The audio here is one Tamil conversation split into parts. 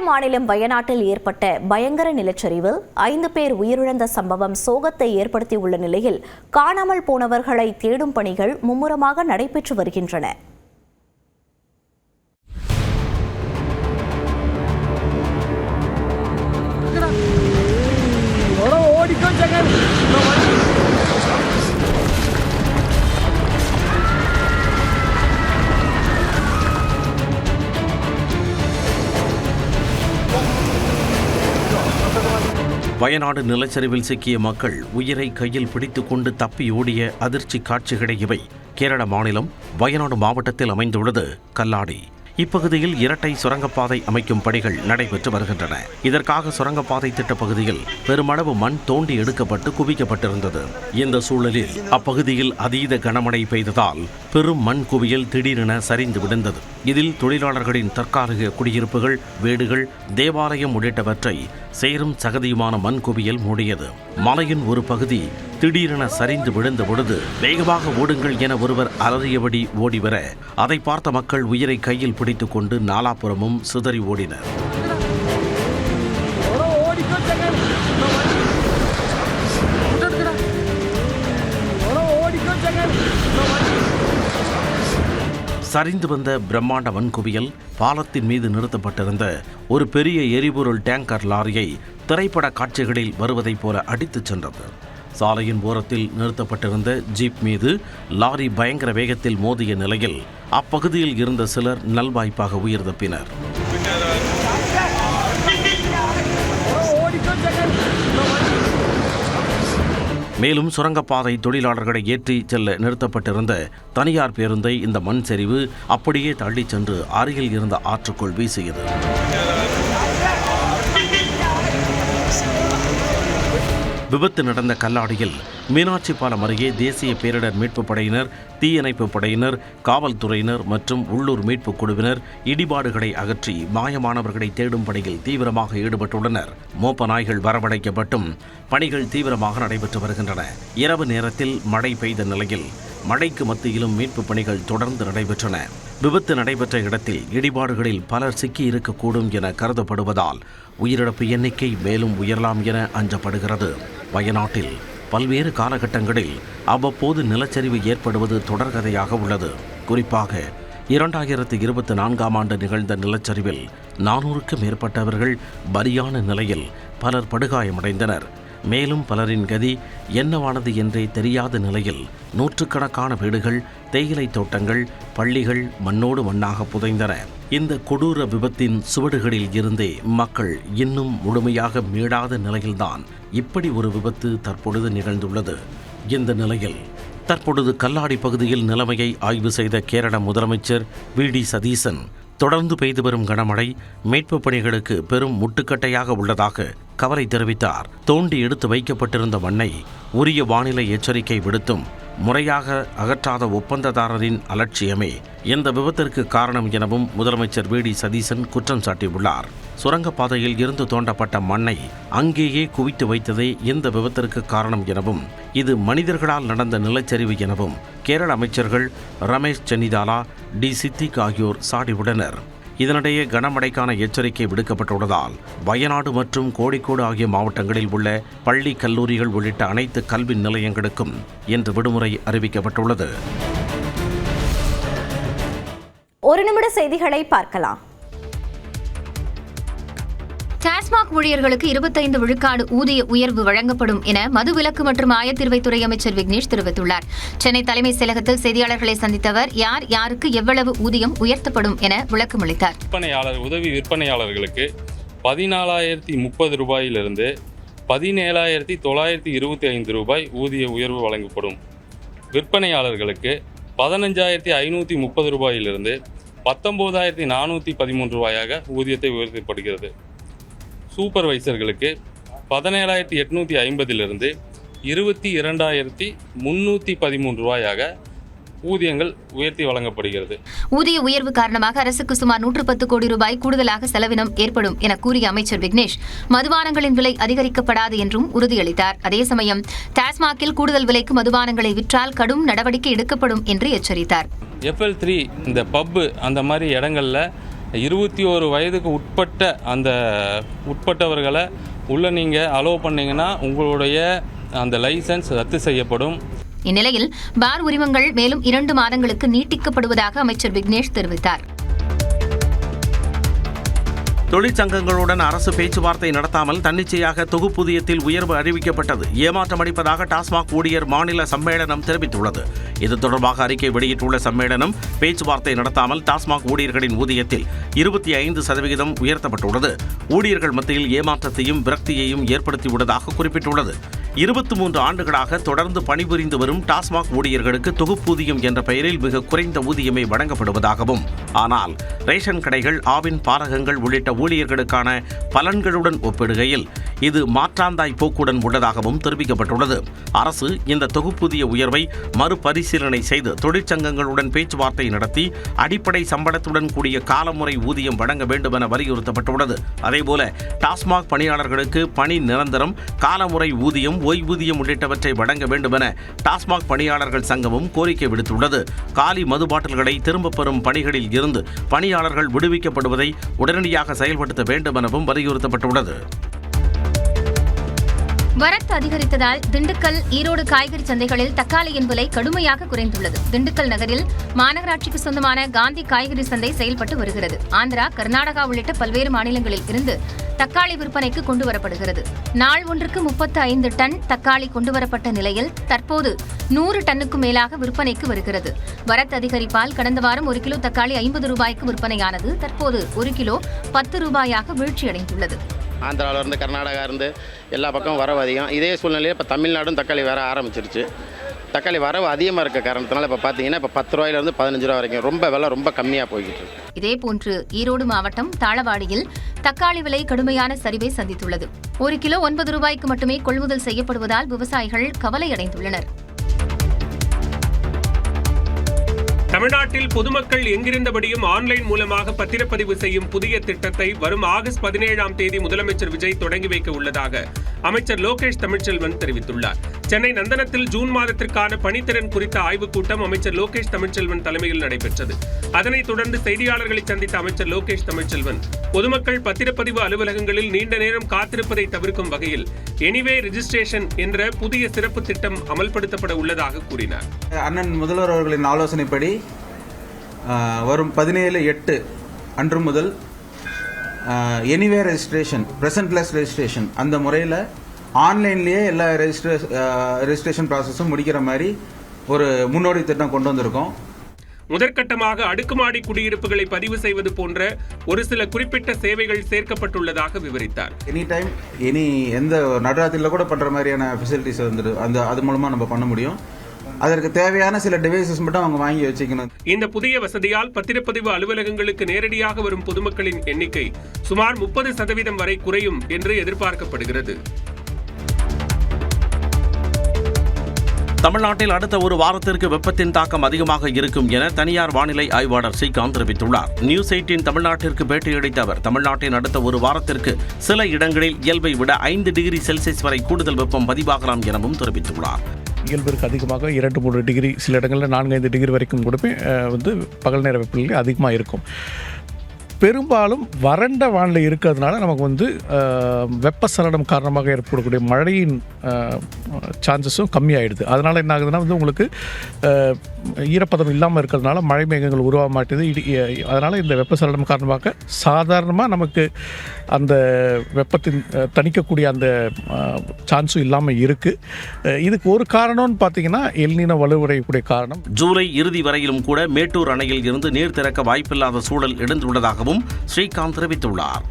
மாநிலம் வயநாட்டில் ஏற்பட்ட பயங்கர நிலச்சரிவில் 5 பேர் உயிரிழந்த சம்பவம் சோகத்தை ஏற்படுத்தியுள்ள நிலையில் காணாமல் போனவர்களை தேடும் பணிகள் மும்முரமாக நடைபெற்று வருகின்றன. வயநாடு நிலச்சரிவில் சிக்கிய மக்கள் உயிரை கையில் பிடித்துக் கொண்டு தப்பியோடிய அதிர்ச்சி காட்சிகளை இவை. கேரள மாநிலம் வயநாடு மாவட்டத்தில் அமைந்துள்ளது கல்லாடி. இப்பகுதியில் இரட்டை சுரங்கப்பாதை அமைக்கும் பணிகள் நடைபெற்று வருகின்றன. இதற்காக சுரங்கப்பாதை திட்ட பகுதியில் பெருமளவு மண் தோண்டி எடுக்கப்பட்டு குவிக்கப்பட்டிருந்தது. இந்த சூழலில் அப்பகுதியில் அதீத கனமழை பெய்ததால் பெரும் மண் குவியல் திடீரென சரிந்து விழுந்தது. இதில் தொழிலாளர்களின் தற்காலிக குடியிருப்புகள், வீடுகள், தேவாலயம் உள்ளிட்டவற்றை சேரும் சகதியுமான மண் குவியல் மூடியது. மலையின் ஒரு பகுதி திடீரென சரிந்து விழுந்த பொழுது வேகமாக ஓடுங்கள் என ஒருவர் அலறியபடி ஓடிவர அதை பார்த்த மக்கள் உயிரை கையில் பிடித்துக் கொண்டு நாலாபுறமும் சிதறி ஓடினர். சரிந்து வந்த பிரம்மாண்ட மண்குவியல் பாலத்தின் மீது நிறுத்தப்பட்டிருந்த ஒரு பெரிய எரிபொருள் டேங்கர் லாரியை திரைப்பட காட்சிகளில் வருவதைப் போல அடித்துச் சென்றது. சாலையின் ஓரத்தில் நிறுத்தப்பட்டிருந்த ஜீப் மீது லாரி பயங்கர வேகத்தில் மோதிய நிலையில் அப்பகுதியில் இருந்த சிலர் நல்வாய்ப்பாக உயிர் தப்பினர். மேலும் சுரங்கப்பாதை தொழிலாளர்களை ஏற்றி செல்ல நிறுத்தப்பட்டிருந்த தனியார் பேருந்தை இந்த மண் சரிவு அப்படியே தள்ளிச் சென்று அருகில் இருந்த ஆற்றுக்குள் வீசியது. விபத்து நடந்த கல்லாடியில் மீனாட்சி பாலம் அருகே தேசிய பேரிடர் மீட்புப் படையினர், தீயணைப்பு படையினர், காவல்துறையினர் மற்றும் உள்ளூர் மீட்புக் குழுவினர் இடிபாடுகளை அகற்றி மாயமானவர்களை தேடும் பணியில் தீவிரமாக ஈடுபட்டுள்ளனர். மோப்ப நாய்கள் வரவழைக்கப்பட்டும் பணிகள் தீவிரமாக நடைபெற்று வருகின்றன. இரவு நேரத்தில் மழை பெய்த நிலையில் மழைக்கு மத்தியிலும் மீட்புப் பணிகள் தொடர்ந்து நடைபெற்றன. விபத்து நடைபெற்ற இடத்தில் இடிபாடுகளில் பலர் சிக்கி இருக்கக்கூடும் என கருதப்படுவதால் உயிரிழப்பு எண்ணிக்கை மேலும் உயரலாம் என அஞ்சப்படுகிறது. வயநாட்டில் பல்வேறு காலகட்டங்களில் அவ்வப்போது நிலச்சரிவு ஏற்படுவது தொடர்கதையாக உள்ளது. குறிப்பாக 2024ஆம் ஆண்டு நிகழ்ந்த நிலச்சரிவில் 400க்கும் மேற்பட்டவர்கள் பலியான நிலையில் பலர் படுகாயமடைந்தனர். மேலும் பலரின் கதி என்னவானது என்றே தெரியாத நிலையில் நூற்றுக்கணக்கான வீடுகள், தேயிலை தோட்டங்கள், பள்ளிகள் மண்ணோடு மண்ணாக புதைந்தன. இந்த கொடூர விபத்தின் சுவடுகளில் இருந்தே மக்கள் இன்னும் முழுமையாக மீளாத நிலையில்தான் இப்படி ஒரு விபத்து தற்பொழுது நிகழ்ந்துள்ளது. இந்த நிலையில் தற்பொழுது கல்லாடி பகுதியில் நிலைமையை ஆய்வு செய்த கேரள முதலமைச்சர் வி.டி. சதீசன் தொடர்ந்து பெய்து வரும் கனமழை மீட்புப் பணிகளுக்கு பெரும் முட்டுக்கட்டையாக உள்ளதாக கவலை தெரிவித்தார். தோண்டி எடுத்து வைக்கப்பட்டிருந்த மண்ணை உரிய வானிலை எச்சரிக்கை விடுத்தும் முறையாக அகற்றாத ஒப்பந்ததாரரின் அலட்சியமே இந்த விபத்திற்கு காரணம் எனவும் முதலமைச்சர் வி.டி. சதீசன் குற்றம் சாட்டியுள்ளார். சுரங்கப்பாதையில் இருந்து தோண்டப்பட்ட மண்ணை அங்கேயே குவித்து வைத்ததே இந்த விபத்திற்கு காரணம் எனவும் இது மனிதர்களால் நடந்த நிலச்சரிவு எனவும் கேரள அமைச்சர்கள் ரமேஷ் சென்னிதாலா, டி. சித்திக் ஆகியோர் சாடியுள்ளனர். இதனிடையே கனமழைக்கான எச்சரிக்கை விடுக்கப்பட்டுள்ளதால் வயநாடு மற்றும் கோழிக்கோடு ஆகிய மாவட்டங்களில் உள்ள பள்ளி, கல்லூரிகள் உள்ளிட்ட அனைத்து கல்வி நிலையங்களுக்கும் இன்று விடுமுறை அறிவிக்கப்பட்டுள்ளது. ஒரு நிமிட செய்திகளை பார்க்கலாம். டாஸ்மாக் ஊழியர்களுக்கு 25 விழுக்காடு ஊதிய உயர்வு வழங்கப்படும் என மதுவிலக்கு மற்றும் ஆயத்தீர்வைத்துறை அமைச்சர் விக்னேஷ் தெரிவித்துள்ளார். சென்னை தலைமைச் செயலகத்தில் செய்தியாளர்களை சந்தித்தவர் யார் யாருக்கு எவ்வளவு ஊதியம் உயர்த்தப்படும் என விளக்கமளித்தார். உதவி விற்பனையாளர்களுக்கு 14,030 ரூபாயிலிருந்து 17,925 ரூபாய் ஊதிய உயர்வு வழங்கப்படும். விற்பனையாளர்களுக்கு 15,530 ரூபாயிலிருந்து 19,413 ரூபாயாக ஊதியத்தை உயர்த்தப்படுகிறது. சூப்பர்வைசர்களுக்கு 17,850 22,313 ரூபாயாக ஊதியங்கள் உயர்த்தி வழங்கப்படுகிறது. ஊதிய உயர்வு காரணமாக அரசுக்கு சுமார் 110 கோடி ரூபாய் கூடுதலாக செலவினம் ஏற்படும் என கூறிய அமைச்சர் விக்னேஷ் மதுபானங்களின் விலை அதிகரிக்கப்படாது என்றும் உறுதியளித்தார். அதே சமயம் டாஸ்மாகில் கூடுதல் விலைக்கு மதுபானங்களை விற்றால் கடும் நடவடிக்கை எடுக்கப்படும் என்று எச்சரித்தார். FL3 இந்த பப்பு அந்த மாதிரி இடங்களில் 21 வயதுக்கு உட்பட்டவர்களை உள்ளே நீங்கள் அலோவ் பண்ணிங்கன்னா உங்களுடைய அந்த லைசன்ஸ் ரத்து செய்யப்படும். இந்நிலையில் பார் உரிமங்கள் மேலும் 2 மாதங்களுக்கு நீட்டிக்கப்படுவதாக அமைச்சர் விக்னேஷ் தெரிவித்தார். தொழிற்சங்கங்களுடன் அரசு பேச்சுவார்த்தை நடத்தாமல் தன்னிச்சையாக தொகுப்பூதியத்தில் உயர்வு அறிவிக்கப்பட்டது ஏமாற்றம் அளிப்பதாக டாஸ்மாக் ஊழியர் மாநில சம்மேளனம் தெரிவித்துள்ளது. இது தொடர்பாக அறிக்கை வெளியிட்டுள்ள சம்மேளனம், பேச்சுவார்த்தை நடத்தாமல் டாஸ்மாக் ஊழியர்களின் ஊதியத்தில் 25% உயர்த்தப்பட்டுள்ளது. ஊழியர்கள் மத்தியில் ஏமாற்றத்தையும் விரக்தியையும் ஏற்படுத்தியுள்ளதாக குறிப்பிட்டுள்ளது. 23 ஆண்டுகளாக தொடர்ந்து பணிபுரிந்து வரும் டாஸ்மாக் ஊழியர்களுக்கு தொகுப்பூதியம் என்ற பெயரில் மிக குறைந்த ஊதியமே வழங்கப்படுவதாகவும், ஆனால் ரேஷன் கடைகள், ஆவின் பாரகங்கள் உள்ளிட்ட ஊழியர்களுக்கான பலன்களுடன் ஒப்பிடுகையில் இது மாற்றாந்தாய் போக்குடன் உள்ளதாகவும் தெரிவிக்கப்பட்டுள்ளது. அரசு இந்த தொகுப்பூதிய உயர்வை மறுபரிசீலனை செய்து தொழிற்சங்கங்களுடன் பேச்சுவார்த்தை நடத்தி அடிப்படை சம்பளத்துடன் கூடிய காலமுறை ஊதியம் வழங்க வேண்டும் என வலியுறுத்தப்பட்டுள்ளது. அதேபோல டாஸ்மாக் பணியாளர்களுக்கு பணி நிரந்தரம், காலமுறை ஊதியம், ஓய்வூதியம் உள்ளிட்டவற்றை வழங்க வேண்டும் என டாஸ்மாக் பணியாளர்கள் சங்கமும் கோரிக்கை விடுத்துள்ளது. காலி மது பாட்டில்களை திரும்பப் பெறும் பணிகளில் இருந்து பணியாளர்கள் விடுவிக்கப்படுவதை உடனடியாக செயல்படுத்த வேண்டும் எனவும் வலியுறுத்தப்பட்டுள்ளது. வரத்து அதிகரித்ததால் திண்டுக்கல், ஈரோடு காய்கறி சந்தைகளில் தக்காளியின் விலை கடுமையாக குறைந்துள்ளது. திண்டுக்கல் நகரில் மாநகராட்சிக்கு சொந்தமான காந்தி காய்கறி சந்தை செயல்பட்டு வருகிறது. ஆந்திரா, கர்நாடகா உள்ளிட்ட பல்வேறு மாநிலங்களில் இருந்து தக்காளி விற்பனைக்கு கொண்டுவரப்படுகிறது. நாள் ஒன்றுக்கு 35 டன் தக்காளி கொண்டுவரப்பட்ட நிலையில் தற்போது 100 டன்னுக்கும் மேலாக விற்பனைக்கு வருகிறது. வரத்து அதிகரிப்பால் கடந்த வாரம் 1 கிலோ தக்காளி 50 ரூபாய்க்கு விற்பனையானது தற்போது 1 கிலோ 10 ரூபாயாக வீழ்ச்சியடைந்துள்ளது. ஆந்திராவிலேருந்து, கர்நாடகா இருந்து எல்லா பக்கம் வரவு அதிகம். இதே சூழ்நிலையில் இப்போ தமிழ்நாடும் தக்காளி வர ஆரம்பிச்சிருச்சு. தக்காளி வரவு அதிகமாக இருக்க காரணத்தினால இப்போ பார்த்தீங்கன்னா இப்போ 10 ரூபாயிலிருந்து 15 ரூபா வரைக்கும் விலை ரொம்ப கம்மியாக போய்கிட்டு இருக்கு. இதேபோன்று ஈரோடு மாவட்டம் தாளவாடியில் தக்காளி விலை கடுமையான சரிவை சந்தித்துள்ளது. 1 கிலோ 9 ரூபாய்க்கு மட்டுமே கொள்முதல் செய்யப்படுவதால் விவசாயிகள் கவலையடைந்துள்ளனர். தமிழ்நாட்டில் பொதுமக்கள் எங்கிருந்தபடியும் ஆன்லைன் மூலமாக பத்திரப்பதிவு செய்யும் புதிய திட்டத்தை வரும் ஆகஸ்ட் 17ஆம் தேதி முதலமைச்சர் விஜய் தொடங்கி வைக்க உள்ளதாக அமைச்சர் லோகேஷ் தமிழ்ச்செல்வன் தெரிவித்துள்ளார். சென்னை நந்தனத்தில் ஜூன் மாதத்திற்கான பணித்திறன் குறித்த ஆய்வுக் கூட்டம் அமைச்சர் லோகேஷ் தமிழ்ச்செல்வன் தலைமையில் நடைபெற்றது. அதனைத் தொடர்ந்து செய்தியாளர்களை சந்தித்த அமைச்சர் லோகேஷ் தமிழ்ச்செல்வன், பொதுமக்கள் பத்திரப்பதிவு அலுவலகங்களில் நீண்ட நேரம் காத்திருப்பதை தவிர்க்கும் வகையில் எனிவே ரெஜிஸ்ட்ரேஷன் என்ற புதிய சிறப்பு திட்டம் அமல்படுத்தப்பட உள்ளதாக கூறினார். அண்ணன் முதல்வர் அவர்களின் ஆலோசனைப்படி வரும் 17/8 அன்று முதல் எனிவே ரெஜிஸ்ட்ரேஷன், பிரசன்ட்லெஸ் ரெஜிஸ்ட்ரேஷன் அந்த முறையில் ஆன்லைன்லேயே எல்லா ரெஜிஸ்ட்ரேஷன் ப்ராசஸும் முடிக்கிற மாதிரி ஒரு முன்னோடி திட்டம் கொண்டு வந்திருக்கோம். முதற்கட்டமாக அடுக்குமாடி குடியிருப்புகளை பதிவு செய்வது போன்ற ஒரு சில குறிப்பிட்ட சேவைகள் சேர்க்கப்பட்டுள்ளதாக விவரித்தார். எனி டைம் எந்த நடுராத்திரியில் கூட பண்ணுற மாதிரியான ஃபெசிலிட்டிஸ் வந்துடும். அது மூலமாக நம்ம பண்ண முடியும். அதற்கு தேவையான சில டிவைசஸ் மட்டும் அவங்க வாங்கி வச்சுக்கணும். இந்த புதிய வசதியால் பத்திரப்பதிவு அலுவலகங்களுக்கு நேரடியாக வரும் பொதுமக்களின் எண்ணிக்கை சுமார் 30% வரை குறையும் என்று எதிர்பார்க்கப்படுகிறது. தமிழ்நாட்டில் அடுத்த ஒரு வாரத்திற்கு வெப்பத்தின் தாக்கம் அதிகமாக இருக்கும் என தனியார் வானிலை ஆய்வாளர் ஸ்ரீகாந்த் தெரிவித்துள்ளார். நியூஸ் 18 தமிழ்நாட்டிற்கு பேட்டியளித்த அவர், தமிழ்நாட்டின் அடுத்த ஒரு வாரத்திற்கு சில இடங்களில் இயல்பை விட 5 டிகிரி செல்சியஸ் வரை கூடுதல் வெப்பம் பதிவாகலாம் எனவும் தெரிவித்துள்ளார். இயல்பிற்கு அதிகமாக 2-3 டிகிரி, சில இடங்களில் 4-5 டிகிரி வரைக்கும் கூட பகல் நேர வெப்பநிலை அதிகமாக இருக்கும். பெரும்பாலும் வறண்ட வானிலை இருக்கிறதுனால நமக்கு வெப்பசலனம் காரணமாக ஏற்படக்கூடிய மழையின் சான்சஸும் கம்மியாயிடுது. அதனால் என்ன ஆகுதுன்னா உங்களுக்கு ஈரப்பதம் இல்லாமல் இருக்கிறதுனால மழை மேகங்கள் உருவாக மாட்டேது. அதனால் இந்த வெப்பசலனம் காரணமாக சாதாரணமாக நமக்கு அந்த வெப்பத்தின் தணிக்கக்கூடிய அந்த சான்ஸும் இல்லாமல் இருக்குது. இதுக்கு ஒரு காரணம்னு பார்த்தீங்கன்னா எல்னினோ வலுவடையக்கூடிய காரணம். ஜூலை இறுதி வரையிலும் கூட மேட்டூர் அணையில் இருந்து நீர் திறக்க வாய்ப்பில்லாத சூழல் எழுந்துள்ளதாகவும் ஸ்ரீகாந்த் தெரிவித்துள்ளார்.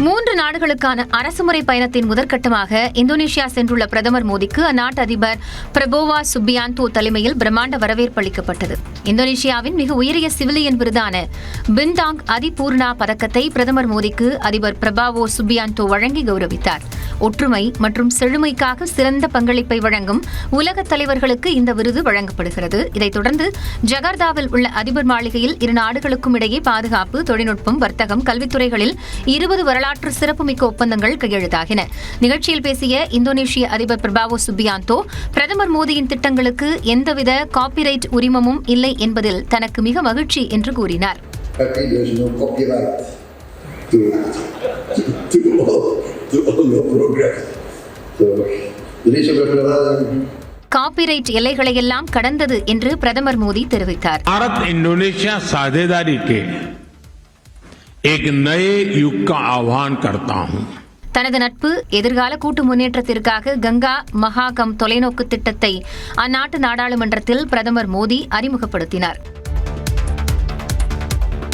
மூன்று நாடுகளுக்கான அரசுமுறை பயணத்தின் முதற்கட்டமாக இந்தோனேஷியா சென்றுள்ள பிரதமர் மோடிக்கு அந்நாட்டு அதிபர் பிரபோவோ சுபியாந்தோ தலைமையில் பிரம்மாண்ட வரவேற்பு அளிக்கப்பட்டது. இந்தோனேஷியாவின் மிக உயரிய சிவிலியன் விருதான பின்தாங் அதிபூர்ணா பதக்கத்தை பிரதமர் மோடிக்கு அதிபர் பிரபோவோ சுபியாந்தோ வழங்கி கௌரவித்தார். ஒற்றுமை மற்றும் செழுமைக்காக சிறந்த பங்களிப்பை வழங்கும் உலக தலைவர்களுக்கு இந்த விருது வழங்கப்படுகிறது. இதைத் தொடர்ந்து ஜகார்த்தாவில் உள்ள அதிபர் மாளிகையில் இரு நாடுகளுக்கும் இடையே பாதுகாப்பு, தொழில்நுட்பம், வர்த்தகம், கல்வித்துறைகளில் 20 வரலாற்று சிறப்புமிக்க ஒப்பந்தங்கள் கையெழுத்தாகின. நிகழ்ச்சியில் பேசிய இந்தோனேஷிய அதிபர் பிரபாவோ சுபியாந்தோ, பிரதமர் மோடியின் திட்டங்களுக்கு எந்தவித காப்பிரைட் உரிமமும் இல்லை என்பதில் தனக்கு மிக மகிழ்ச்சி என்று கூறினார். காப்பிரைட் எல்லைகளையெல்லாம் கடந்தது என்று பிரதமர் மோடி தெரிவித்தார். भारत इंडोनेशिया साझेदारी के एक नए युग का आह्वान करता हूं. தனது நட்பு, எதிர்கால கூட்டு முன்னேற்றத்திற்காக கங்கா மகாகம் தொலைநோக்கு திட்டத்தை அந்நாட்டு நாடாளுமன்றத்தில் பிரதமர் மோடி அறிமுகப்படுத்தினார்.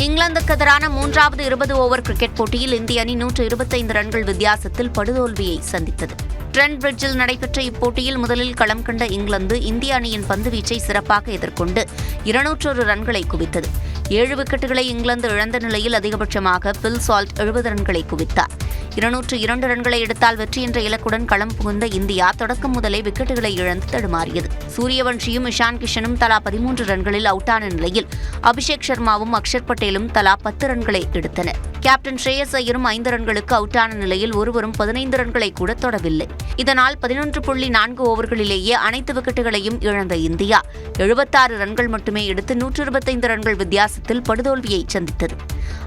இங்கிலாந்துக்கு எதிரான 3வது 20 ஓவர் கிரிக்கெட் போட்டியில் இந்திய அணி 125 ரன்கள் வித்தியாசத்தில் படுதோல்வியை சந்தித்தது. ட்ரெண்ட் பிரிட்ஜில் நடைபெற்ற இப்போட்டியில் முதலில் களம் கண்ட இங்கிலாந்து இந்திய அணியின் பந்துவீச்சை சிறப்பாக எதிர்கொண்டு 201 ரன்களை குவித்தது. 7 விக்கெட்டுகளை இங்கிலாந்து இழந்த நிலையில் அதிகபட்சமாக பில் சால்ட் 70 ரன்களை குவித்தார். 202 ரன்களை எடுத்தால் வெற்றி என்ற இலக்குடன் களம் புகுந்த இந்தியா தொடக்கம் முதலே விக்கெட்டுகளை இழந்து தடுமாறியது. சூரியவன்ஷியும் இஷான் கிஷனும் தலா 13 ரன்களில் அவுட்டான நிலையில் அபிஷேக் சர்மாவும் அக்ஷர் பட்டேலும் தலா 10 ரன்களை எடுத்தனர். கேப்டன் ஸ்ரேயஸ் ஐயரும் 5 ரன்களுக்கு அவுட்டான நிலையில் ஒருவரும் 15 ரன்களை கூட தொடவில்லை. இதனால் 11.4 ஓவர்களிலேயே அனைத்து விக்கெட்டுகளையும் இழந்த இந்தியா 76 ரன்கள் மட்டுமே எடுத்து 125 ரன்கள் வித்தியாசத்தில் படுதோல்வியை சந்தித்தது.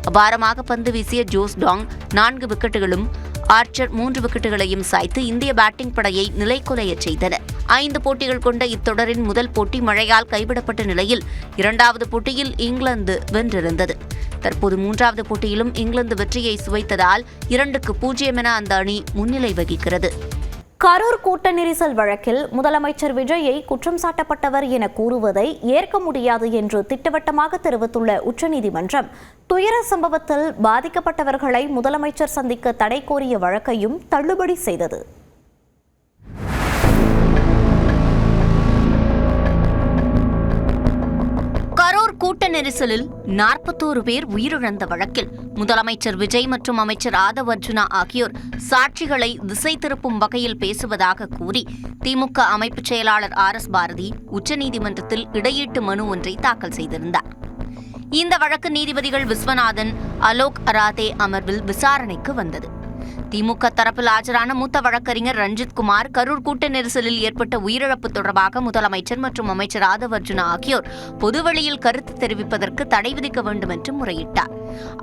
அபாரமாக பந்து வீசிய ஜோஸ் டாங் 4 விக்கெட்டுகளும், ஆர்ச்சர் 3 விக்கெட்டுகளையும் சாய்த்து இந்திய பேட்டிங் படையை நிலைகுலையச் செய்தனர். 5 போட்டிகள் கொண்ட இத்தொடரின் முதல் போட்டி மழையால் கைவிடப்பட்ட நிலையில் 2வது போட்டியில் இங்கிலாந்து வென்றிருந்தது. தற்போது 3வது போட்டியிலும் இங்கிலாந்து வெற்றியை சுவைத்ததால் 2-0 என அந்த அணி முன்னிலை வகிக்கிறது. கரூர் கூட்ட நெரிசல் வழக்கில் முதலமைச்சர் விஜயை குற்றம் சாட்டப்பட்டவர் என கூறுவதை ஏற்க முடியாது என்று திட்டவட்டமாக தெரிவித்துள்ள உச்சநீதிமன்றம், துயர சம்பவத்தில் பாதிக்கப்பட்டவர்களை முதலமைச்சர் சந்திக்க தடை கோரிய வழக்கையும் தள்ளுபடி செய்தது. கரூர் கூட்ட நெரிசலில் 41 பேர் உயிரிழந்த வழக்கில் முதலமைச்சர் விஜய் மற்றும் அமைச்சர் ஆதவ் அர்ஜுனா ஆகியோர் சாட்சிகளை திசை திருப்பும் வகையில் பேசுவதாக கூறி திமுக அமைப்பு செயலாளர் RS பாரதி உச்சநீதிமன்றத்தில் இடையீட்டு மனு ஒன்றை தாக்கல் செய்திருந்தார். இந்த வழக்கு நீதிபதிகள் விஸ்வநாதன், அலோக் அராதே அமர்வில் விசாரணைக்கு வந்தது. திமுக தரப்பில் ஆஜரான மூத்த வழக்கறிஞர் ரஞ்சித் குமார், கரூர் கூட்ட நெரிசலில் ஏற்பட்ட உயிரிழப்பு தொடர்பாக முதலமைச்சர் மற்றும் அமைச்சர் ஆதவ் அர்ஜுனா ஆகியோர் பொதுவெளியில் கருத்து தெரிவிப்பதற்கு தடை விதிக்க வேண்டும் என்று முறையிட்டார்.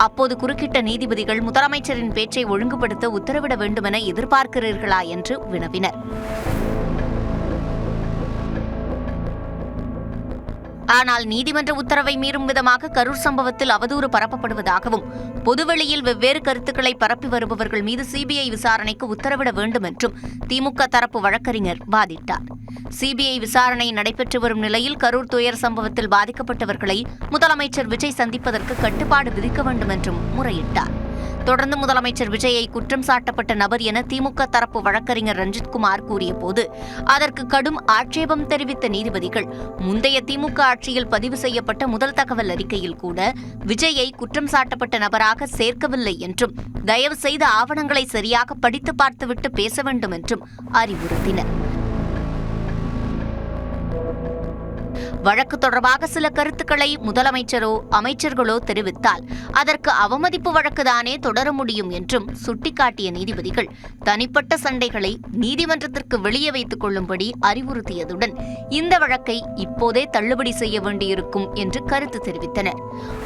அப்போது குறுக்கிட்ட நீதிபதிகள், முதலமைச்சரின் பேச்சை ஒழுங்குபடுத்த உத்தரவிட வேண்டுமென எதிர்பார்க்கிறீர்களா என்று வினவினர். ஆனால் நீதிமன்ற உத்தரவை மீறும் விதமாக கரூர் சம்பவத்தில் அவதூறு பரப்பப்படுவதாகவும் பொதுவெளியில் வெவ்வேறு கருத்துக்களை பரப்பி வருபவர்கள் மீது சிபிஐ விசாரணைக்கு உத்தரவிட வேண்டும் என்றும் திமுக தரப்பு வழக்கறிஞர் வாதிட்டார். சிபிஐ விசாரணை நடைபெற்று வரும் நிலையில் கரூர் துயர் சம்பவத்தில் பாதிக்கப்பட்டவர்களை முதலமைச்சர் விஜய் சந்திப்பதற்கு கட்டுப்பாடு விதிக்க வேண்டும் என்றும் முறையிட்டார். தொடர்ந்து முதலமைச்சர் விஜயை குற்றம் சாட்டப்பட்ட நபர் என திமுக தரப்பு வழக்கறிஞர் ரஞ்சித் குமார் கூறிய போது அதற்கு கடும் ஆட்சேபம் தெரிவித்த நீதிபதிகள், முந்தைய திமுக ஆட்சியில் பதிவு செய்யப்பட்ட முதல் தகவல் அறிக்கையில் கூட விஜயை குற்றம் சாட்டப்பட்ட நபராக சேர்க்கவில்லை என்றும், தயவு செய்து ஆவணங்களை சரியாக படித்து பார்த்துவிட்டு பேச வேண்டும் என்றும் அறிவுறுத்தினர். வழக்கு தொடர்பாக சில கருத்துக்களை முதலமைச்சரோ அமைச்சர்களோ தெரிவித்தால் அதற்கு அவமதிப்பு வழக்குதானே தொடர முடியும் என்றும் சுட்டிக்காட்டிய நீதிபதிகள், தனிப்பட்ட சண்டைகளை நீதிமன்றத்திற்கு வெளியே வைத்துக் கொள்ளும்படி அறிவுறுத்தியதுடன் இந்த வழக்கை இப்போதே தள்ளுபடி செய்ய வேண்டியிருக்கும் என்று கருத்து தெரிவித்தனர்.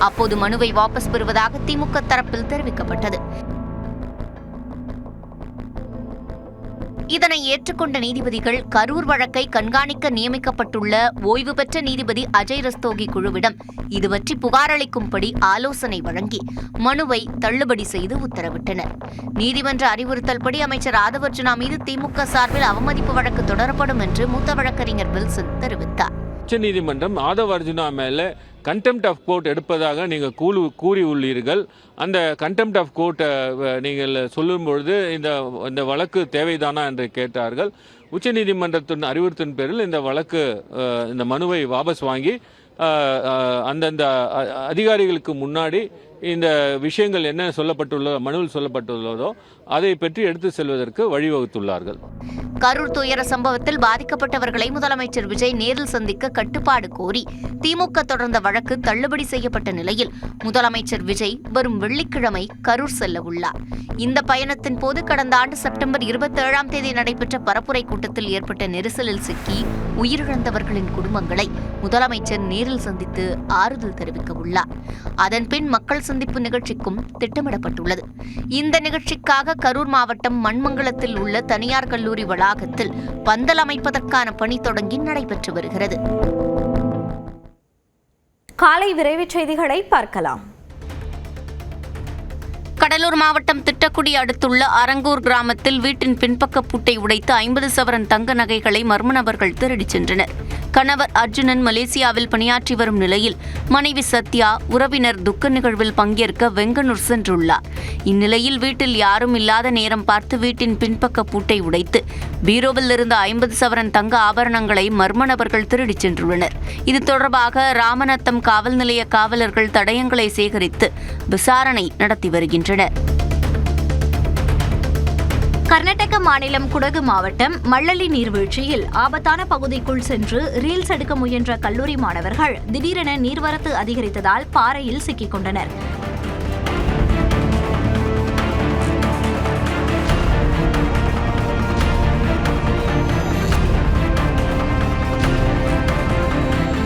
அப்போது மனுவை வாபஸ் பெறுவதாக திமுக தரப்பில் தெரிவிக்கப்பட்டது. இதனை ஏற்றுக்கொண்ட நீதிபதிகள் கரூர் வழக்கை கண்காணிக்க நியமிக்கப்பட்டுள்ள ஓய்வு பெற்ற நீதிபதி அஜய் ரஸ்தோகி குழுவிடம் இது பற்றி புகார் அளிக்கும்படி ஆலோசனை வழங்கி மனுவை தள்ளுபடி செய்து உத்தரவிட்டனர். நீதிமன்ற அறிவுறுத்தல்படி அமைச்சர் ஆதவ் அர்ஜுனா மீது திமுக சார்பில் அவமதிப்பு வழக்கு தொடரப்படும் என்று மூத்த வழக்கறிஞர் வில்சன் தெரிவித்தார். உச்சநீதிமன்றம் ஆதவ் அர்ஜுனா மேலே கண்டெம்ட் ஆஃப் கோர்ட் எடுப்பதாக நீங்கள் கூறி உள்ளீர்கள். அந்த கண்டெம்ட் ஆஃப் கோர்ட்டை நீங்கள் சொல்லும் பொழுது இந்த வழக்கு தேவைதானா என்று கேட்டார்கள். உச்சநீதிமன்றத்தின் அறிவுறுத்தின் பேரில் இந்த மனுவை வாபஸ் வாங்கி அந்தந்த அதிகாரிகளுக்கு முன்னாடி இந்த விஷயங்கள் என்ன சொல்லப்பட்டுள்ளதோ, மனுவில் சொல்லப்பட்டுள்ளதோ அதை பற்றி எடுத்து செல்வதற்கு வழிவகுத்துள்ளார்கள். கரூர் துயர சம்பவத்தில் பாதிக்கப்பட்டவர்களை முதலமைச்சர் விஜய் நேரில் சந்திக்க கட்டுப்பாடு கோரி திமுக தொடர்ந்த வழக்கு தள்ளுபடி செய்யப்பட்ட நிலையில் முதலமைச்சர் விஜய் வரும் வெள்ளிக்கிழமை கரூர் செல்ல உள்ளார். இந்த பயணத்தின் போது கடந்த ஆண்டு செப்டம்பர் 27ஆம் தேதி நடைபெற்ற பரப்புரை கூட்டத்தில் ஏற்பட்ட நெரிசலில் சிக்கி உயிரிழந்தவர்களின் குடும்பங்களை முதலமைச்சர் நேரில் சந்தித்து ஆறுதல் தெரிவிக்க உள்ளார். அதன்பின் மக்கள் சந்திப்பு நிகழ்ச்சிக்கும் திட்டமிடப்பட்டுள்ளது. இந்த நிகழ்ச்சிக்காக கரூர் மாவட்டம் மண்மங்கலத்தில் உள்ள தனியார் கல்லூரி வளாகத்தில் பந்தல் அமைப்பதற்கான பணி தொடங்கி நடைபெற்று வருகிறது. காலை விரைவுச் செய்திகளை பார்க்கலாம். கடலூர் மாவட்டம் திட்டக்குடி அடுத்துள்ள அரங்கூர் கிராமத்தில் வீட்டின் பின்பக்க பூட்டை உடைத்து 50 சவரன் தங்க நகைகளை மர்ம நபர்கள் திருடிச் சென்றனர். கணவர் அர்ஜுனன் மலேசியாவில் பணியாற்றி வரும் நிலையில் மனைவி சத்யா உறவினர் துக்க நிகழ்வில் பங்கேற்க வெங்கனூர் சென்றுள்ளார். இந்நிலையில் வீட்டில் யாரும் இல்லாத நேரம் பார்த்து வீட்டின் பின்பக்க பூட்டை உடைத்து பீரோவில் இருந்த 50 சவரன் தங்க ஆபரணங்களை மர்ம நபர்கள் திருடிச் சென்றுள்ளனர். இது தொடர்பாக ராமநத்தம் காவல் நிலைய காவலர்கள் தடயங்களை சேகரித்து விசாரணை நடத்தி வருகின்றனர். கர்நாடக மாநிலம் குடகு மாவட்டம் மள்ளலி நீர்வீழ்ச்சியில் ஆபத்தான பகுதிக்குள் சென்று ரீல்ஸ் எடுக்க முயன்ற கல்லூரி மாணவர்கள் திடீரென நீர்வரத்து அதிகரித்ததால் பாறையில் சிக்கிக் கொண்டனர்.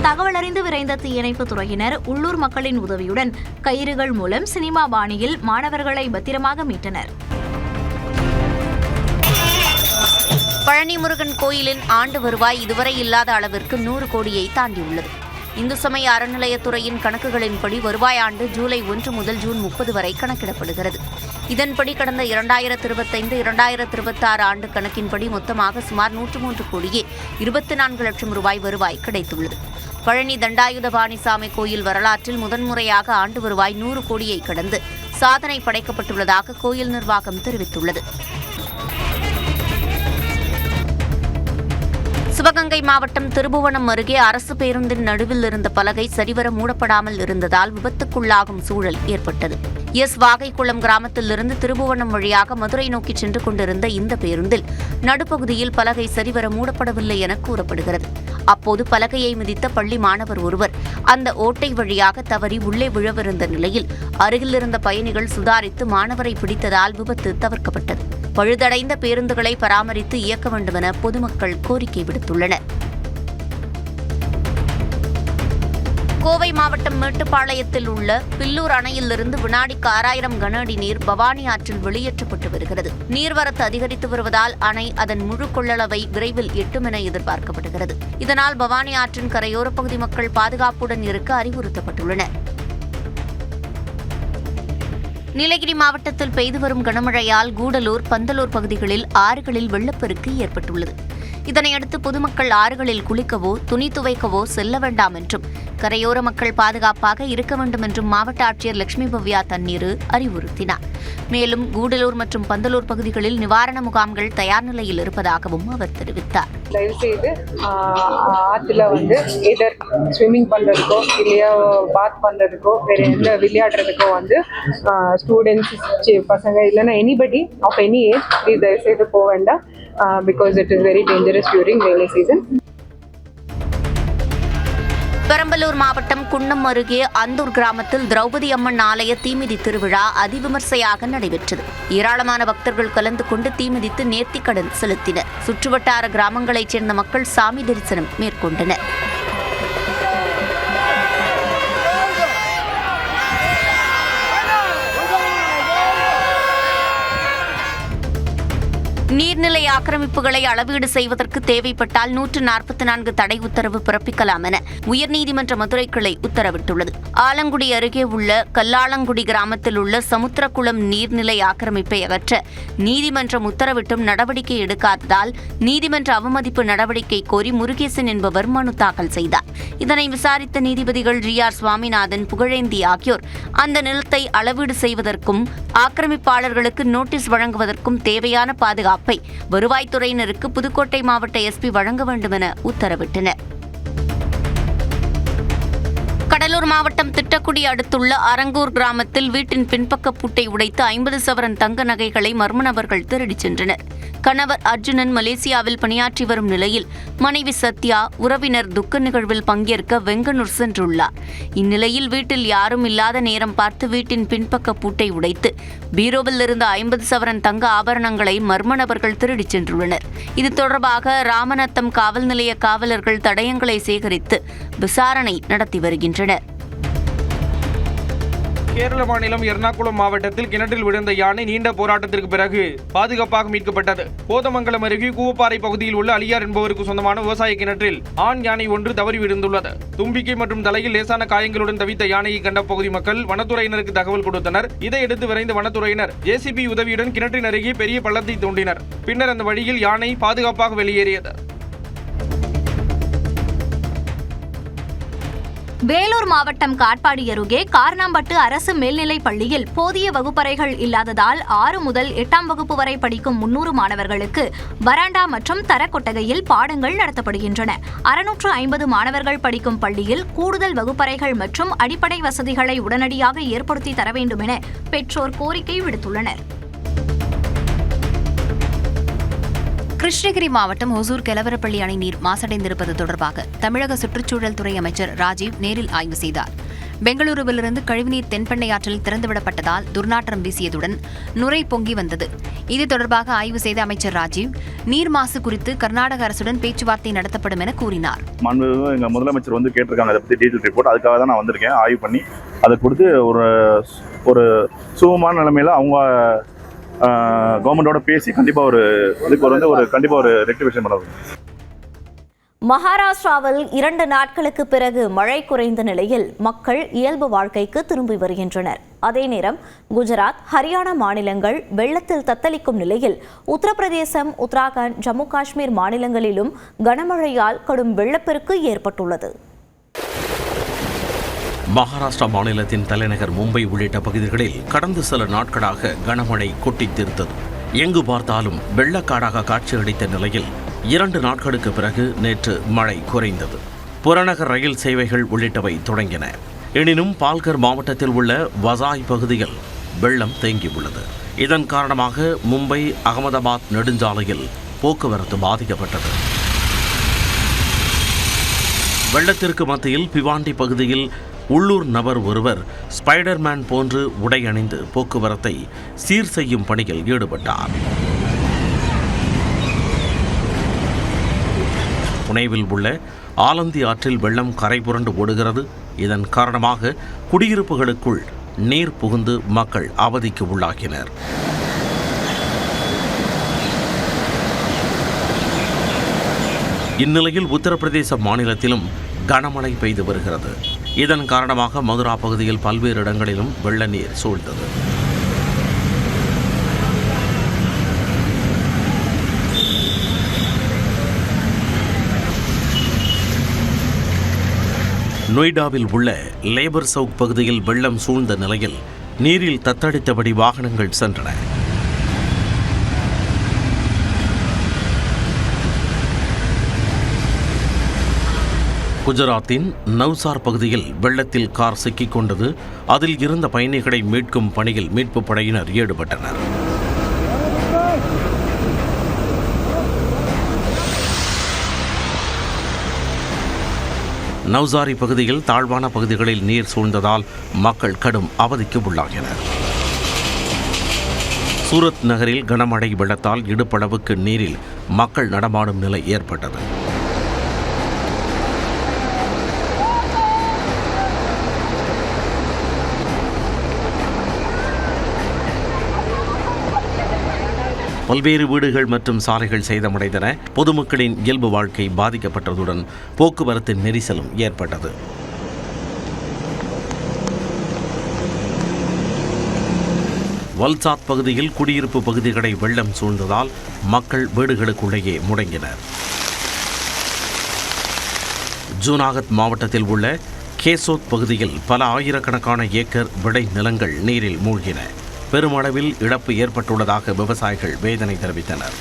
தகவல் அறிந்து விரைந்த தீயணைப்புத் துறையினர் உள்ளூர் மக்களின் உதவியுடன் கயிறுகள் மூலம் சினிமா பாணியில் மாணவர்களை பத்திரமாக மீட்டனர். பழனி முருகன் கோயிலின் ஆண்டு வருவாய் இதுவரை இல்லாத அளவிற்கு 100 கோடியை தாண்டியுள்ளது. இந்து சமய அறநிலையத்துறையின் கணக்குகளின்படி வருவாய் ஆண்டு ஜூலை 1 முதல் ஜூன் 30 வரை கணக்கிடப்படுகிறது. இதன்படி கடந்த 2025-2026 ஆண்டு கணக்கின்படி மொத்தமாக சுமார் 103 கோடியே 24 லட்சம் ரூபாய் வருவாய் கிடைத்துள்ளது. பழனி தண்டாயுதபாணி சாமி கோயில் வரலாற்றில் முதன்முறையாக ஆண்டு வருவாய் 100 கோடியை கடந்து சாதனை படைக்கப்பட்டுள்ளதாக கோயில் நிர்வாகம் தெரிவித்துள்ளது. சிவகங்கை மாவட்டம் திருபுவனம் அருகே அரசு பேருந்தின் நடுவில் இருந்த பலகை சரிவர மூடப்படாமல் இருந்ததால் விபத்துக்குள்ளாகும் சூழல் ஏற்பட்டது. வாகைக்குளம் கிராமத்திலிருந்து திருபுவனம் வழியாக மதுரை நோக்கி சென்று கொண்டிருந்த இந்த பேருந்தில் நடுப்பகுதியில் பலகை சரிவர மூடப்படவில்லை என கூறப்படுகிறது. அப்போது பலகையை மிதித்த பள்ளி மாணவர் ஒருவர் அந்த ஓட்டை வழியாக தவறி உள்ளே விழவிருந்த நிலையில் அருகில் இருந்த பயணிகள் சுதாரித்து மாணவரை பிடித்ததால் விபத்து தவிர்க்கப்பட்டது. பழுதடைந்த பேருந்துகளை பராமரித்து இயக்க வேண்டுமென பொதுமக்கள் கோரிக்கை விடுத்துள்ளனர். கோவை மாவட்டம் மேட்டுப்பாளையத்தில் உள்ள பில்லூர் அணையிலிருந்து வினாடிக்கு 6000 கன அடி நீர் பவானி ஆற்றில் வெளியேற்றப்பட்டு வருகிறது. நீர்வரத்து அதிகரித்து வருவதால் அணை அதன் முழு கொள்ளளவை விரைவில் எட்டும் என எதிர்பார்க்கப்படுகிறது. இதனால் பவானி ஆற்றின் கரையோர பகுதி மக்கள் பாதுகாப்புடன் இருக்க அறிவுறுத்தப்பட்டுள்ளனர். நீலகிரி மாவட்டத்தில் பெய்து வரும் கனமழையால் கூடலூர், பந்தலூர் பகுதிகளில் ஆறுகளில் வெள்ளப்பெருக்கு ஏற்பட்டுள்ளது. இதனையடுத்து பொதுமக்கள் ஆறுகளில் குளிக்கவோ துணி துவைக்கவோ செல்ல வேண்டாம் என்றும் கரையோர மக்கள் பாதுகாப்பாக இருக்க வேண்டும் என்றும் மாவட்ட ஆட்சியர் லட்சுமி பவ்யா தண்ணீர் அறிவுறுத்தினார். மேலும் கூடலூர் மற்றும் பந்தலூர் பகுதிகளில் நிவாரண முகாம்கள் தயார் நிலையில் இருப்பதாகவும் அவர் தெரிவித்தார். தயவுசெய்து ஆற்றுல எதர் ஸ்விம்மிங் பண்ணுறதுக்கோ இல்லையா பாத் பண்ணுறதுக்கோ வேறு எந்த விளையாடுறதுக்கோ ஸ்டூடெண்ட்ஸ் பசங்க இல்லைன்னா anybody of any age please தயவுசெய்து போக வேண்டாம். Because it is very dangerous during rainy season. Perambalur மாவட்டம் குன்னம் அருகே அந்தூர் கிராமத்தில் திரௌபதி அம்மன் ஆலய தீமிதி திருவிழா அதிவிமர்சையாக நடைபெற்றது. ஏராளமான பக்தர்கள் கலந்து கொண்டு தீமிதித்து நேர்த்திக்கடன் செலுத்தினர். சுற்றுவட்டார கிராமங்களைச் சேர்ந்த மக்கள் சாமி தரிசனம் மேற்கொண்டனர். நீர்நிலை ஆக்கிரமிப்புகளை அளவீடு செய்வதற்கு தேவைப்பட்டால் 144 தடை உத்தரவு பிறப்பிக்கலாம் என உயர்நீதிமன்ற மதுரை கிளை உத்தரவிட்டுள்ளது. ஆலங்குடி அருகே உள்ள கல்லாளங்குடி கிராமத்தில் உள்ள சமுத்திரக்குளம் நீர்நிலை ஆக்கிரமிப்பை அகற்ற நீதிமன்றம் உத்தரவிட்டும் நடவடிக்கை எடுக்காததால் நீதிமன்ற அவமதிப்பு நடவடிக்கை கோரி முருகேசன் என்பவர் மனு தாக்கல் செய்தார். இதனை விசாரித்த நீதிபதிகள் GR சுவாமிநாதன், புகழேந்தி ஆகியோர் அந்த நிலத்தை அளவீடு செய்வதற்கும் ஆக்கிரமிப்பாளர்களுக்கு நோட்டீஸ் வழங்குவதற்கும் தேவையான பாதுகாப்பை வருவாய்த்துறையினருக்கு புதுக்கோட்டை மாவட்ட SP வழங்க வேண்டும் என உத்தரவிட்டனர். கடலூர் மாவட்டம் திட்டக்குடி அடுத்துள்ள அரங்கூர் கிராமத்தில் வீட்டின் பின்பக்க பூட்டை உடைத்து 50 சவரன் தங்க நகைகளை மர்ம நபர்கள் திருடிச் சென்றனர். கணவர் அர்ஜுனன் மலேசியாவில் பணியாற்றி வரும் நிலையில் மனைவி சத்யா உறவினர் துக்க நிகழ்வில் பங்கேற்க வெங்கனூர் சென்றுள்ளார். இந்நிலையில் வீட்டில் யாரும் இல்லாத நேரம் பார்த்து வீட்டின் பின்பக்க பூட்டை உடைத்து பீரோவில் இருந்த 50 சவரன் தங்க ஆபரணங்களை மர்ம நபர்கள் திருடிச் சென்றுள்ளனர். இது தொடர்பாக ராமநத்தம் காவல் நிலைய காவலர்கள் தடயங்களை சேகரித்து விசாரணை நடத்தி வருகின்றனர். கேரள மாநிலம் எர்ணாகுளம் மாவட்டத்தில் கிணற்றில் விழுந்த யானை நீண்ட போராட்டத்திற்கு பிறகு பாதுகாப்பாக மீட்கப்பட்டது. கோதமங்கலம் அருகே கூவப்பாறை பகுதியில் உள்ள அலியார் என்பவருக்கு சொந்தமான விவசாய கிணற்றில் ஆண் யானை ஒன்று தவறி விழுந்துள்ளது. தும்பிக்கை மற்றும் தலையில் லேசான காயங்களுடன் தவித்த யானையை கண்ட பகுதி மக்கள் வனத்துறையினருக்கு தகவல் கொடுத்தனர். இதையடுத்து விரைந்த வனத்துறையினர் ஜேசிபி உதவியுடன் கிணற்றின் அருகே பெரிய பள்ளத்தை தோண்டினர். பின்னர் அந்த வழியில் யானை பாதுகாப்பாக வெளியேறியது. வேலூர் மாவட்டம் காட்பாடி அருகே கார்னாம்பட்டு அரசு மேல்நிலைப் பள்ளியில் போதிய வகுப்பறைகள் இல்லாததால் 6 முதல் 8ஆம் வகுப்பு வரை படிக்கும் 300 மாணவர்களுக்கு வராண்டா மற்றும் தரக்கொட்டகையில் பாடங்கள் நடத்தப்படுகின்றன. 650 மாணவர்கள் படிக்கும் பள்ளியில் கூடுதல் வகுப்பறைகள் மற்றும் அடிப்படை வசதிகளை உடனடியாக ஏற்படுத்தி தர வேண்டும் என பெற்றோர் கோரிக்கை விடுத்துள்ளனர். கிருஷ்ணகிரி மாவட்டம் ஒசூர் கெலவரப்பள்ளி அணை நீர் மாசடைந்திருப்பது தொடர்பாக தமிழக சுற்றுச்சூழல் துறை அமைச்சர் ராஜீவ் நேரில் ஆய்வு செய்தார். பெங்களூருவிலிருந்து கழிவுநீர் தென்பெண்ணை ஆற்றில் திறந்துவிடப்பட்டதால் துர்நாற்றம் வீசியதுடன் நுரை பொங்கி வந்தது. இது தொடர்பாக ஆய்வு செய்த அமைச்சர் ராஜீவ் நீர் மாசு குறித்து கர்நாடக அரசுடன் பேச்சுவார்த்தை நடத்தப்படும் என கூறினார். எங்க முதலமைச்சர் வந்து கேட்டிருக்காங்க அதை பத்தி டீட்டெயில் ரிப்போர்ட். அதுக்காக தான் நான் வந்திருக்கேன். ஆய்வு பண்ணி அதை கொடுத்து ஒரு சுகமான நிலைமையில அவங்க கவர்மெண்டோட பேசி கண்டிப்பா ஒரு ரெக்டிஃபிகேஷன் பண்ணுவாங்க. மகாராஷ்டிராவில் 2 நாட்களுக்கு பிறகு மழை குறைந்த நிலையில் மக்கள் இயல்பு வாழ்க்கைக்கு திரும்பி வருகின்றனர். அதே நேரம் குஜராத், ஹரியானா மாநிலங்கள் வெள்ளத்தில் தத்தளிக்கும் நிலையில் உத்தரப்பிரதேசம், உத்தராகண்ட், ஜம்மு காஷ்மீர் மாநிலங்களிலும் கனமழையால் கடும் வெள்ளப்பெருக்கு ஏற்பட்டுள்ளது. மகாராஷ்டிரா மாநிலத்தின் தலைநகர் மும்பை உள்ளிட்ட பகுதிகளில் கடந்த சில நாட்களாக கனமழை கொட்டித் தீர்த்தது. எங்கு பார்த்தாலும் வெள்ளக்காடாக காட்சியளித்த நிலையில் 2 நாட்களுக்கு பிறகு நேற்று மழை குறைந்தது. புறநகர் ரயில் சேவைகள் உள்ளிட்டவை தொடங்கின. எனினும் பால்கர் மாவட்டத்தில் உள்ள வசாய் பகுதியில் வெள்ளம் தேங்கியுள்ளது. இதன் காரணமாக மும்பை அகமதாபாத் நெடுஞ்சாலையில் போக்குவரத்து பாதிக்கப்பட்டது. வெள்ளத்திற்கு மத்தியில் பிவாண்டி பகுதியில் உள்ளூர் நபர் ஒருவர் ஸ்பைடர்மேன் போன்று உடை அணிந்து போக்குவரத்தை சீர் செய்யும் பணியில் ஈடுபட்டார். புனேவில் உள்ள ஆலந்தி ஆற்றில் வெள்ளம் கரை புரண்டு ஓடுகிறது. இதன் காரணமாக குடியிருப்புகளுக்குள் நீர் புகுந்து மக்கள் அவதிக்கு உள்ளாகினர். இந்நிலையில் உத்தரப்பிரதேச மாநிலத்திலும் கனமழை பெய்து வருகிறது. இதன் காரணமாக மதுரா பகுதியில் பல்வேறு இடங்களிலும் வெள்ள நீர் சூழ்ந்தது. நொய்டாவில் உள்ள லேபர் சவுக் பகுதியில் வெள்ளம் சூழ்ந்த நிலையில் நீரில் தத்தளித்தபடி வாகனங்கள் சென்றன. குஜராத்தின் நவ்சார் பகுதியில் வெள்ளத்தில் கார் சிக்கிக் கொண்டது. அதில் இருந்த பயணிகளை மீட்கும் பணியில் மீட்புப் படையினர் ஈடுபட்டனர். நவ்சாரி பகுதியில் தாழ்வான பகுதிகளில் நீர் சூழ்ந்ததால் மக்கள் கடும் அவதிக்கு உள்ளாகினர். சூரத் நகரில் கனமழை வெள்ளத்தால் இடுப்பளவுக்கு நீரில் மக்கள் நடமாடும் நிலை ஏற்பட்டது. பல்வேறு வீடுகள் மற்றும் சாலைகள் சேதமடைந்தன. பொதுமக்களின் இயல்பு வாழ்க்கை பாதிக்கப்பட்டதுடன் போக்குவரத்து நெரிசலும் ஏற்பட்டது. வல்சாத் பகுதியில் குடியிருப்பு பகுதிகளை வெள்ளம் சூழ்ந்ததால் மக்கள் வீடுகளுக்குள்ளேயே முடங்கினர். ஜூனாகத் மாவட்டத்தில் உள்ள கேசோத் பகுதியில் பல ஆயிரக்கணக்கான ஏக்கர் விளை நிலங்கள் நீரில் மூழ்கின. பெருமளவில் இழப்பு ஏற்பட்டுள்ளதாக விவசாயிகள் வேதனை தெரிவித்தனர்.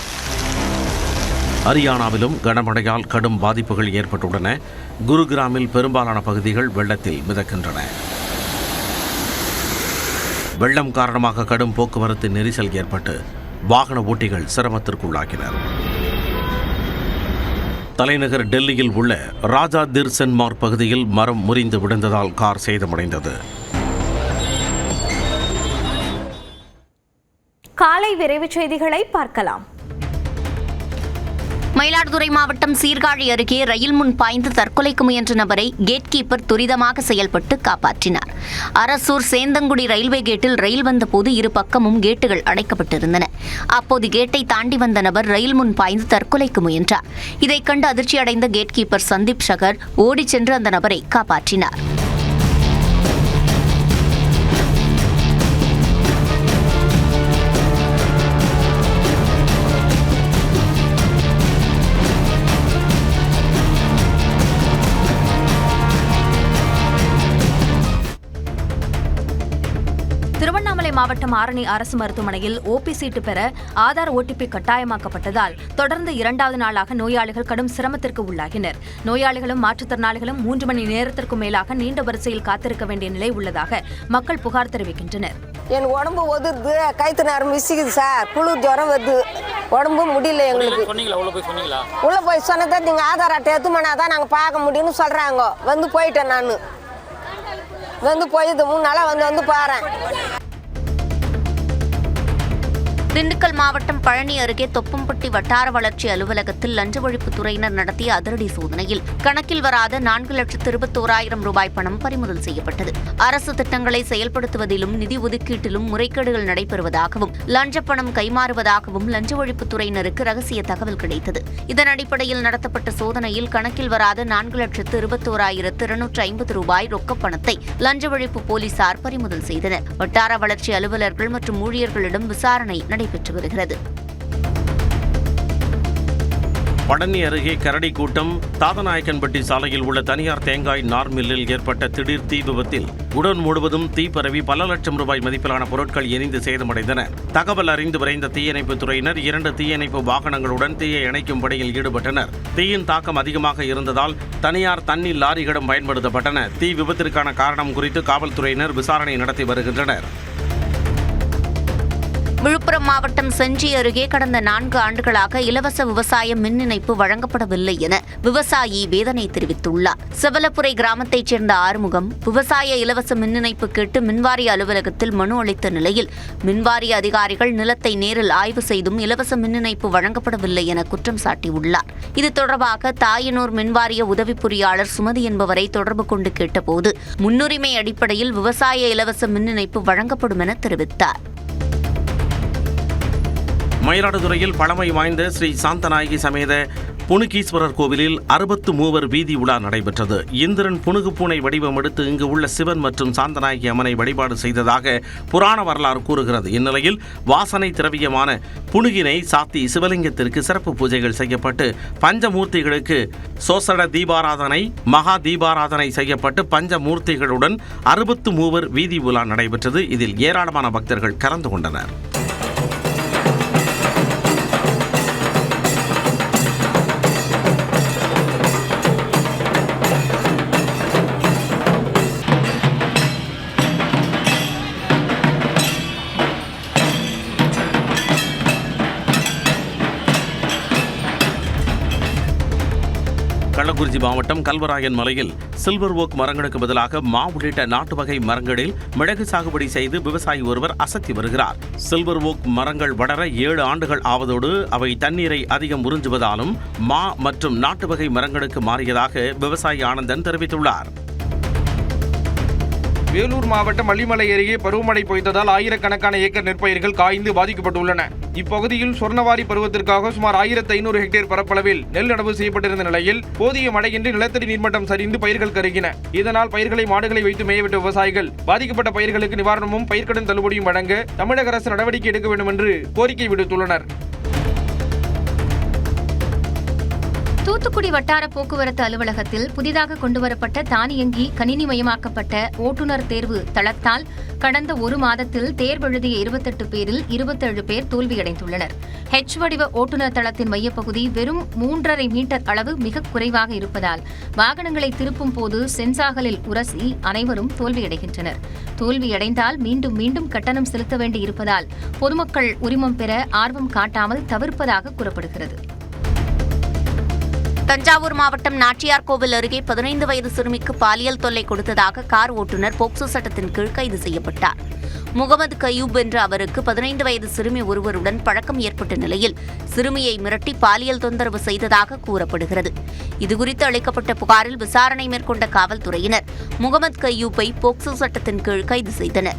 ஹரியானாவிலும் கனமழையால் கடும் பாதிப்புகள் ஏற்பட்டுள்ளன. குருகிராமில் பெரும்பாலான பகுதிகள் வெள்ளத்தில் மிதக்கின்றன. வெள்ளம் காரணமாக கடும் போக்குவரத்து நெரிசல் ஏற்பட்டு வாகன ஓட்டிகள் சிரமத்திற்குள்ளாகினர். தலைநகர் டெல்லியில் உள்ள ராஜா திர்சன்மார் பகுதியில் மரம் முறிந்து விழுந்ததால் கார் சேதமடைந்தது. காலை விரைவுச் செய்திகளை பார்க்கலாம். மயிலாடுதுறை மாவட்டம் சீர்காழி அருகே ரயில் முன் பாய்ந்து தற்கொலைக்கு முயன்ற நபரை கேட் கீப்பர் துரிதமாக செயல்பட்டு காப்பாற்றினார். அரசூர் சேந்தங்குடி ரயில்வே கேட்டில் ரயில் வந்தபோது இரு பக்கமும் கேட்டுகள் அடைக்கப்பட்டிருந்தன. அப்போது கேட்டை தாண்டி வந்த நபர் ரயில் முன் பாய்ந்து தற்கொலைக்கு முயன்றார். இதைக் கண்டு அதிர்ச்சியடைந்த கேட் கீப்பர் சந்தீப் சகர் ஓடிச் சென்று அந்த நபரை காப்பாற்றினார். திருவண்ணாமலை மாவட்டம் ஆரணி அரசு மருத்துவமனையில் ஓபி சீட்டு பெற ஆதார் ஓடிபி கட்டாயமாக்கப்பட்டதால் தொடர்ந்து 2வது நாளாக நோயாளிகள் கடும் சிரமத்திற்கு உள்ளாகினர். நோயாளிகளும் மாற்றுத்திறனாளிகளும் 3 மணி நேரத்திற்கும் மேலாக நீண்ட வரிசையில் காத்திருக்க வேண்டிய நிலை உள்ளதாக மக்கள் புகார் தெரிவிக்கின்றனர். என் உடம்பு ஒதுருது, கைத்து நேரம் விசிக்குது சார், குளிர் ஜுரம் வருது, உடம்பு முடியல எங்களுக்கு. உள்ள போய் சொன்னதை நீங்க ஆதார் அட்டை எடுத்துமானாதான் நாங்க பார்க்க முடியும்னு சொல்றாங்க. வந்து போயிட்டேன், நான் வந்து போயிது 3 நாளா வந்து பாறேன். திண்டுக்கல் மாவட்டம் பழனி அருகே தொப்பம்பட்டி வட்டார வளர்ச்சி அலுவலகத்தில் லஞ்ச ஒழிப்பு துறையினர் நடத்திய அதிரடி சோதனையில் கணக்கில் வராத 4,21,000 ரூபாய் பணம் பறிமுதல் செய்யப்பட்டது. அரசு திட்டங்களை செயல்படுத்துவதிலும் நிதி ஒதுக்கீட்டிலும் முறைகேடுகள் நடைபெறுவதாகவும் லஞ்ச பணம் கைமாறுவதாகவும் லஞ்ச ஒழிப்பு துறையினருக்கு ரகசிய தகவல் கிடைத்தது. இதன் அடிப்படையில் நடத்தப்பட்ட சோதனையில் கணக்கில் வராத 4,21,250 ரூபாய் ரொக்கப் பணத்தை லஞ்ச ஒழிப்பு போலீசார் பறிமுதல் செய்தனர். வட்டார வளர்ச்சி அலுவலர்கள் மற்றும் ஊழியர்களிடம் விசாரணை நடைபெற்று வருகிறது. பழனி அருகே கரடி கூட்டம் தாதநாயக்கன்பட்டி சாலையில் உள்ள தனியார் தேங்காய் நார் மில்லில் ஏற்பட்ட திடீர் தீ விபத்தில் குடோன் முழுவதும் தீ பரவி பல லட்சம் ரூபாய் மதிப்பிலான பொருட்கள் எரிந்து சேதமடைந்தன. தகவல் அறிந்து விரைந்த தீயணைப்பு துறையினர் 2 தீயணைப்பு வாகனங்களுடன் தீயை அணைக்கும் பணியில் ஈடுபட்டனர். தீயின் தாக்கம் அதிகமாக இருந்ததால் தனியார் தண்ணீர் லாரிகளும் பயன்படுத்தப்பட்டன. தீ விபத்திற்கான காரணம் குறித்து காவல்துறையினர் விசாரணை நடத்தி வருகின்றனர். விழுப்புரம் மாவட்டம் செஞ்சி அருகே கடந்த 4 ஆண்டுகளாக இலவச விவசாய மின் இணைப்பு வழங்கப்படவில்லை என விவசாயி வேதனை தெரிவித்துள்ளார். செவலப்புரை கிராமத்தைச் சேர்ந்த ஆறுமுகம் விவசாய இலவச மின் இணைப்பு கேட்டு மின்வாரிய அலுவலகத்தில் மனு அளித்த நிலையில் மின்வாரிய அதிகாரிகள் நிலத்தை நேரில் ஆய்வு செய்தும் இலவச மின் இணைப்பு வழங்கப்படவில்லை என குற்றம் சாட்டியுள்ளார். இது தொடர்பாக தாயனூர் மின்வாரிய உதவி பொறியாளர் சுமதி என்பவரை தொடர்பு கொண்டு கேட்டபோது முன்னுரிமை அடிப்படையில் விவசாய இலவச மின் இணைப்பு வழங்கப்படும் என தெரிவித்தார். மயிலாடுதுறையில் பழமை வாய்ந்த ஸ்ரீ சாந்தநாயகி சமேத புனுகீஸ்வரர் கோவிலில் 63 வீதி உலா நடைபெற்றது. இந்திரன் புனுகு பூனை வடிவம் எடுத்து இங்கு உள்ள சிவன் மற்றும் சாந்தநாயகி அம்மனை வழிபாடு செய்ததாக புராண வரலாறு கூறுகிறது. இந்நிலையில் வாசனை திரவியமான புனுகினை சாத்தி சிவலிங்கத்திற்கு சிறப்பு பூஜைகள் செய்யப்பட்டு பஞ்சமூர்த்திகளுக்கு சோசட தீபாராதனை மகா தீபாராதனை செய்யப்பட்டு பஞ்சமூர்த்திகளுடன் 63 வீதி உலா நடைபெற்றது. இதில் ஏராளமான பக்தர்கள் கலந்து கொண்டனர். கள்ளக்குறிச்சி மாவட்டம் கல்வராயன் மலையில் சில்வர் ஓக் மரங்களுக்கு பதிலாக மா உள்ளிட்ட நாட்டு வகை மரங்களில் மிளகு சாகுபடி செய்து விவசாயி ஒருவர் அசத்தி வருகிறார். சில்வர் ஓக் மரங்கள் வளர 7 ஆண்டுகள் ஆவதோடு அவை தண்ணீரை அதிகம் உறிஞ்சுவதாலும் மா மற்றும் நாட்டு வகை மரங்களுக்கு மாறியதாக விவசாயி ஆனந்தன் தெரிவித்துள்ளார். வேலூர் மாவட்டம் அள்ளிமலை அருகே பருவமழை பொய்த்ததால் ஆயிரக்கணக்கான ஏக்கர் நெற்பயிர்கள் காய்ந்து பாதிக்கப்பட்டுள்ளன. இப்பகுதியில் சொர்ணவாரி பருவத்திற்காக சுமார் 1500 ஹெக்டேர் பரப்பளவில் நெல் நடவு செய்யப்பட்டிருந்த நிலையில் போதிய மழையின்றி நிலத்தடி நீர்மட்டம் சரிந்து பயிர்கள் கருகின. இதனால் பயிர்களை மாடுகளை வைத்து மேயவிட்ட விவசாயிகள் பாதிக்கப்பட்ட பயிர்களுக்கு நிவாரணமும் பயிர்க்கடன் தள்ளுபடியும் வழங்க தமிழக அரசு நடவடிக்கை எடுக்க வேண்டும் என்று கோரிக்கை விடுத்துள்ளனர். தூத்துக்குடி வட்டார போக்குவரத்து அலுவலகத்தில் புதிதாக கொண்டுவரப்பட்ட தானியங்கி கணினிமயமாக்கப்பட்ட ஓட்டுநர் தேர்வு தளத்தால் கடந்த ஒரு மாதத்தில் தேர்வெழுதிய 28 பேரில் 27 பேர் தோல்வியடைந்துள்ளனர். H வடிவ ஓட்டுநர் தளத்தின் மையப்பகுதி வெறும் 3.5 மீட்டர் அளவு மிக குறைவாக இருப்பதால் வாகனங்களை திருப்பும் போது சென்சார்களில் உரசி அனைவரும் தோல்வியடைகின்றனர். தோல்வியடைந்தால் மீண்டும் மீண்டும் கட்டணம் செலுத்த வேண்டியிருப்பதால் பொதுமக்கள் உரிமம் பெற ஆர்வம் காட்டாமல் தவிர்ப்பதாக கூறப்படுகிறது. தஞ்சாவூர் மாவட்டம் நாச்சியார்கோவில் அருகே 15 வயது சிறுமிக்கு பாலியல் தொல்லை கொடுத்ததாக கார் ஓட்டுநர் போக்சோ சட்டத்தின் கீழ் கைது செய்யப்பட்டார். முகமது கயூப் என்ற அவருக்கு 15 வயது சிறுமி ஒருவருடன் பழக்கம் ஏற்பட்ட நிலையில் சிறுமியை மிரட்டி பாலியல் தொந்தரவு செய்ததாக கூறப்படுகிறது. இதுகுறித்து அளிக்கப்பட்ட புகாரில் விசாரணை மேற்கொண்ட காவல்துறையினர் முகமது கயூப்பை போக்சோ சட்டத்தின் கீழ் கைது செய்தனர்.